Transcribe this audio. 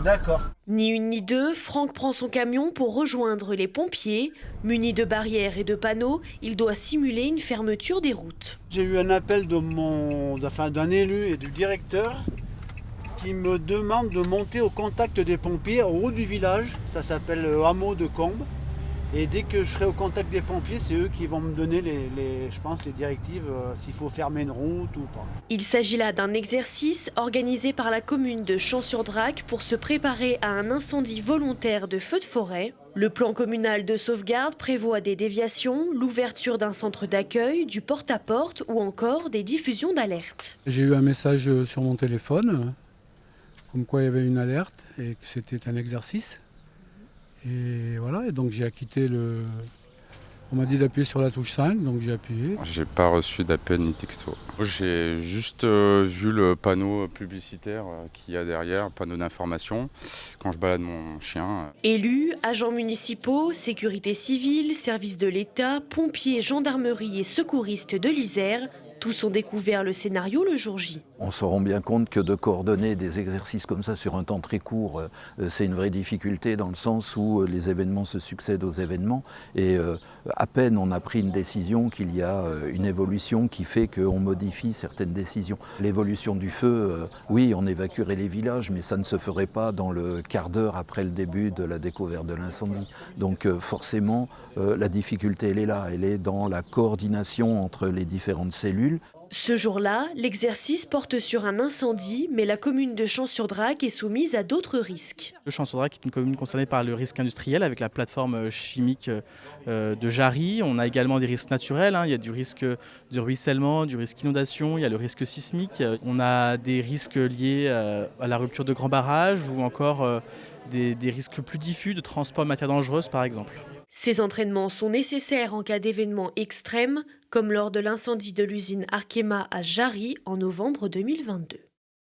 D'accord. Ni une ni deux, Franck prend son camion pour rejoindre les pompiers. Muni de barrières et de panneaux, il doit simuler une fermeture des routes. J'ai eu un appel d'un élu et du directeur qui me demande de monter au contact des pompiers au haut du village. Ça s'appelle le hameau de Combes. Et dès que je serai au contact des pompiers, c'est eux qui vont me donner je pense, les directives, s'il faut fermer une route ou pas. Il s'agit là d'un exercice organisé par la commune de Champs-sur-Drac pour se préparer à un incendie volontaire de feux de forêt. Le plan communal de sauvegarde prévoit des déviations, l'ouverture d'un centre d'accueil, du porte-à-porte ou encore des diffusions d'alertes. J'ai eu un message sur mon téléphone, comme quoi il y avait une alerte et que c'était un exercice. Et voilà, et donc j'ai acquitté le... On m'a dit d'appuyer sur la touche 5, donc j'ai appuyé. J'ai pas reçu d'appel ni texto. J'ai juste vu le panneau publicitaire qu'il y a derrière, panneau d'information, quand je balade mon chien. Élus, agents municipaux, sécurité civile, services de l'État, pompiers, gendarmerie et secouristes de l'Isère, tous ont découvert le scénario le jour J. On se rend bien compte que de coordonner des exercices comme ça sur un temps très court, c'est une vraie difficulté dans le sens où les événements se succèdent aux événements et à peine on a pris une décision qu'il y a une évolution qui fait qu'on modifie certaines décisions. L'évolution du feu, oui, on évacuerait les villages, mais ça ne se ferait pas dans le quart d'heure après le début de la découverte de l'incendie. Donc forcément, la difficulté, elle est là, elle est dans la coordination entre les différentes cellules. Ce jour-là, l'exercice porte sur un incendie, mais la commune de Champs-sur-Drac est soumise à d'autres risques. Le Champs-sur-Drac est une commune concernée par le risque industriel avec la plateforme chimique de Jarry. On a également des risques naturels, il y a du risque de ruissellement, du risque inondation, il y a le risque sismique. On a des risques liés à la rupture de grands barrages ou encore des risques plus diffus de transport de matières dangereuses par exemple. Ces entraînements sont nécessaires en cas d'événements extrêmes, comme lors de l'incendie de l'usine Arkema à Jarry en novembre 2022.